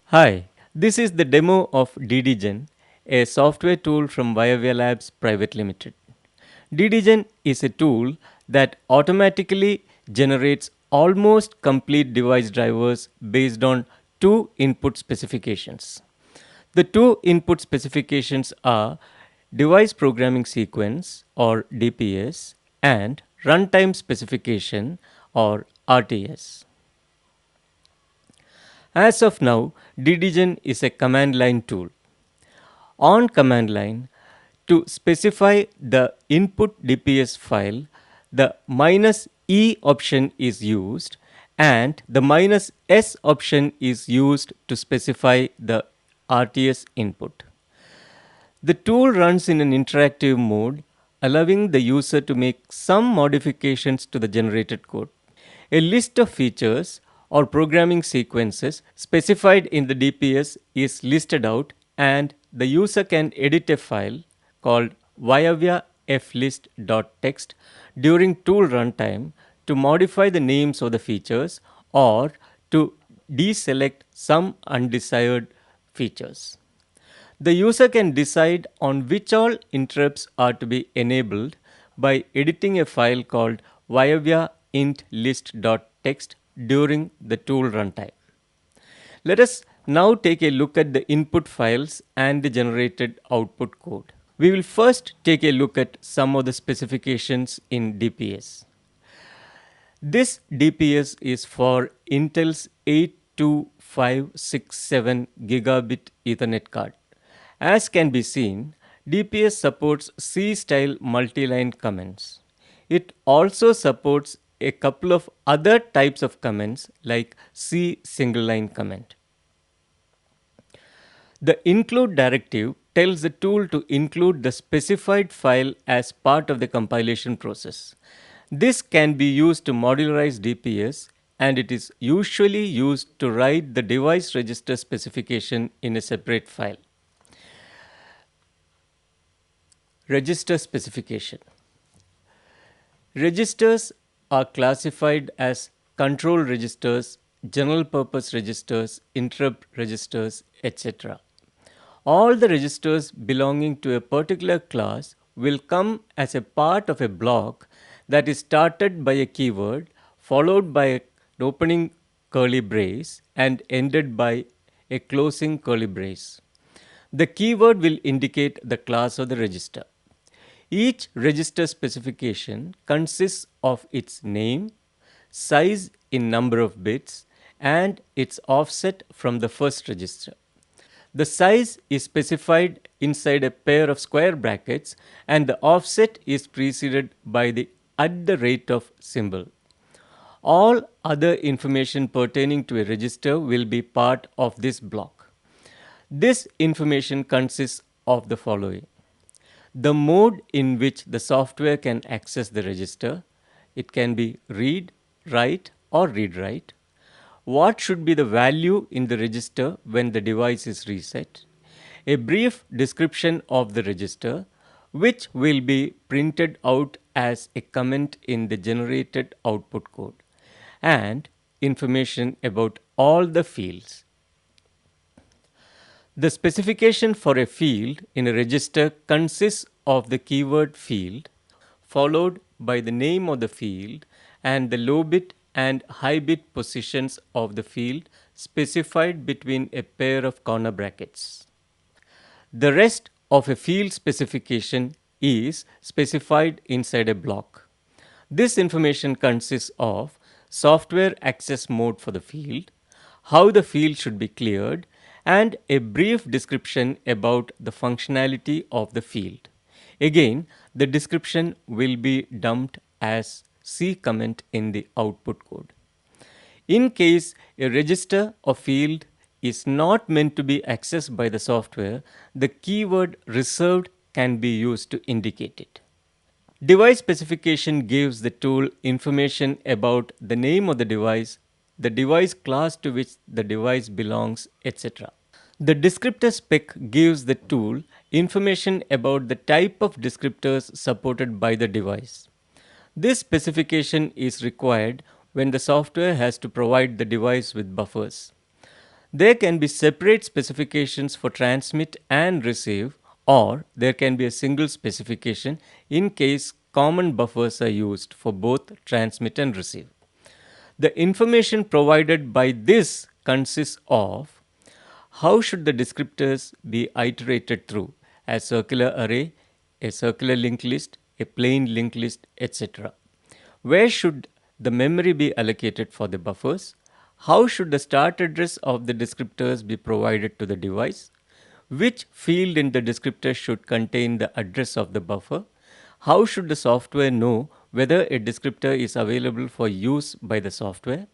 Hi, this is the demo of DDGen, a software tool from Viavia Labs Private Limited. DDGen is a tool that automatically generates almost complete device drivers based on two input specifications. The two input specifications are device programming sequence or DPS and runtime specification or RTS. As of now, DDGen is a command line tool. On command line, to specify the input DPS file, the "-e option is used and the "-s option is used to specify the RTS input. The tool runs in an interactive mode, allowing the user to make some modifications to the generated code. A list of features or programming sequences specified in the DPS is listed out, and the user can edit a file called viavia flist.txt during tool runtime to modify the names of the features or to deselect some undesired features. The user can decide on which all interrupts are to be enabled by editing a file called viavia int list.txt during the tool runtime. Let us now take a look at the input files and the generated output code. We will first take a look at some of the specifications in DPS. This DPS is for Intel's 82567 gigabit Ethernet card. As can be seen, DPS supports C-style multi-line comments. It also supports a couple of other types of comments like C single-line comment. The include directive tells the tool to include the specified file as part of the compilation process. This can be used to modularize DPS, and it is usually used to write the device register specification in a separate file. Register specification. Registers are classified as control registers, general purpose registers, interrupt registers, etc. All the registers belonging to a particular class will come as a part of a block that is started by a keyword, followed by an opening curly brace and ended by a closing curly brace. The keyword will indicate the class of the register. Each register specification consists of its name, size in number of bits, and its offset from the first register. The size is specified inside a pair of square brackets, and the offset is preceded by the @ symbol. All other information pertaining to a register will be part of this block. This information consists of the following: the mode in which the software can access the register. It can be read, write, or read-write. What should be the value in the register when the device is reset? A brief description of the register, which will be printed out as a comment in the generated output code, and information about all the fields. The specification for a field in a register consists of the keyword field, followed by the name of the field and the low bit and high bit positions of the field specified between a pair of corner brackets. The rest of a field specification is specified inside a block. This information consists of software access mode for the field, how the field should be cleared, and a brief description about the functionality of the field. Again, the description will be dumped as C comment in the output code. In case a register or field is not meant to be accessed by the software, the keyword reserved can be used to indicate it. Device specification gives the tool information about the name of the device class to which the device belongs, etc. The descriptor spec gives the tool information about the type of descriptors supported by the device. This specification is required when the software has to provide the device with buffers. There can be separate specifications for transmit and receive, or there can be a single specification in case common buffers are used for both transmit and receive. The information provided by this consists of how should the descriptors be iterated through: a circular array, a circular linked list, a plain linked list, etc. Where should the memory be allocated for the buffers? How should the start address of the descriptors be provided to the device? Which field in the descriptor should contain the address of the buffer? How should the software know whether a descriptor is available for use by the software?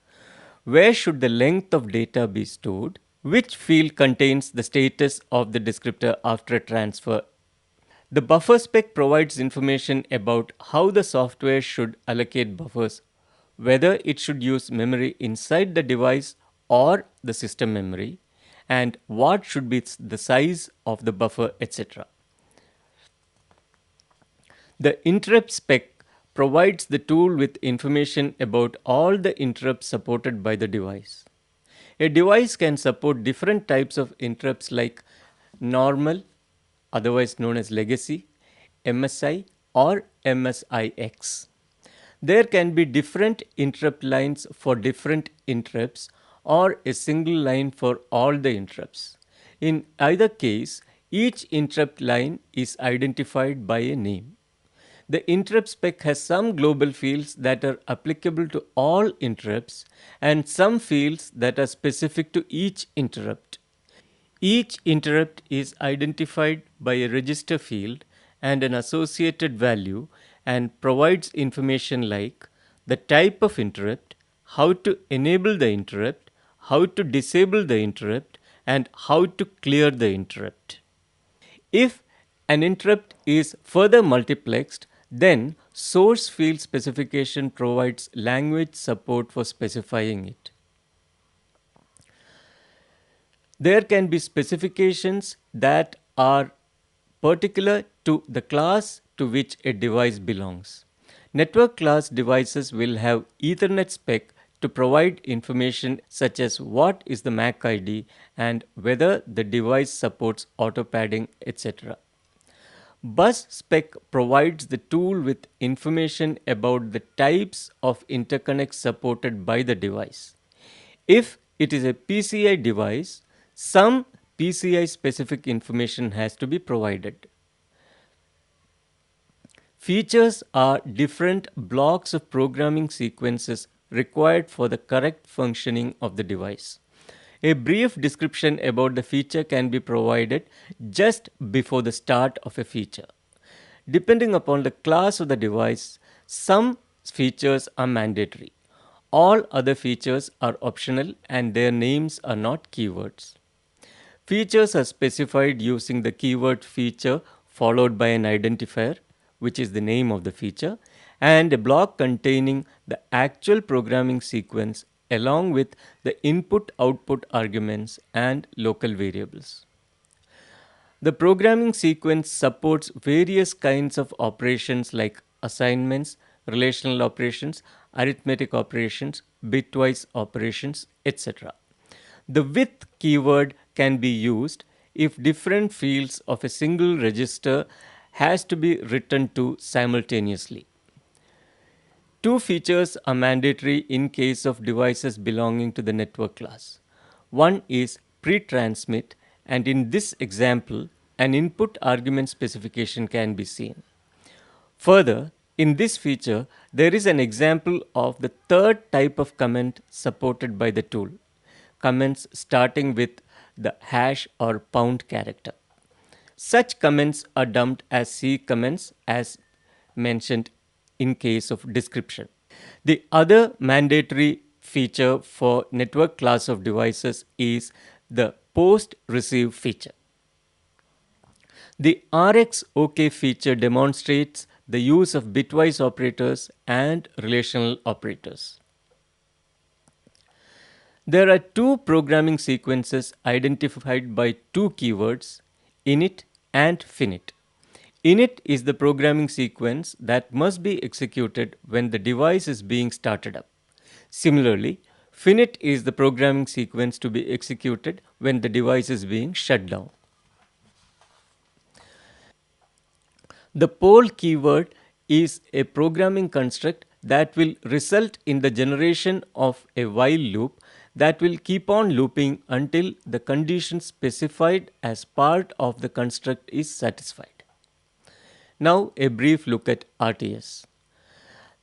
Where should the length of data be stored? Which field contains the status of the descriptor after a transfer? The buffer spec provides information about how the software should allocate buffers, whether it should use memory inside the device or the system memory, and what should be the size of the buffer, etc. The interrupt spec provides the tool with information about all the interrupts supported by the device. A device can support different types of interrupts like normal, otherwise known as legacy, MSI, or MSIX. There can be different interrupt lines for different interrupts or a single line for all the interrupts. In either case, each interrupt line is identified by a name. The interrupt spec has some global fields that are applicable to all interrupts and some fields that are specific to each interrupt. Each interrupt is identified by a register field and an associated value and provides information like the type of interrupt, how to enable the interrupt, how to disable the interrupt, and how to clear the interrupt. If an interrupt is further multiplexed, then source field specification provides language support for specifying it. There can be specifications that are particular to the class to which a device belongs. Network class devices will have Ethernet spec to provide information such as what is the MAC ID and whether the device supports auto padding, etc. Bus spec provides the tool with information about the types of interconnects supported by the device. If it is a PCI device, some PCI specific information has to be provided. Features are different blocks of programming sequences required for the correct functioning of the device. A brief description about the feature can be provided just before the start of a feature. Depending upon the class of the device, some features are mandatory. All other features are optional and their names are not keywords. Features are specified using the keyword feature followed by an identifier, which is the name of the feature, and a block containing the actual programming sequence along with the input-output arguments and local variables. The programming sequence supports various kinds of operations like assignments, relational operations, arithmetic operations, bitwise operations, etc. The with keyword can be used if different fields of a single register has to be written to simultaneously. Two features are mandatory in case of devices belonging to the network class. One is pre-transmit, and in this example, an input argument specification can be seen. Further, in this feature, there is an example of the third type of comment supported by the tool: comments starting with the hash or pound character. Such comments are dumped as C comments as mentioned in case of description. The other mandatory feature for network class of devices is the post receive feature. The RxOK feature demonstrates the use of bitwise operators and relational operators. There are two programming sequences identified by two keywords, init and finit. Init is the programming sequence that must be executed when the device is being started up. Similarly, finit is the programming sequence to be executed when the device is being shut down. The poll keyword is a programming construct that will result in the generation of a while loop that will keep on looping until the condition specified as part of the construct is satisfied. Now, a brief look at RTS.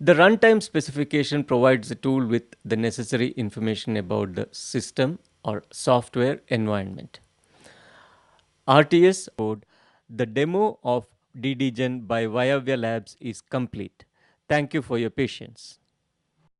The runtime specification provides the tool with the necessary information about the system or software environment. RTS code, the demo of DDGen by Viavia Labs is complete. Thank you for your patience.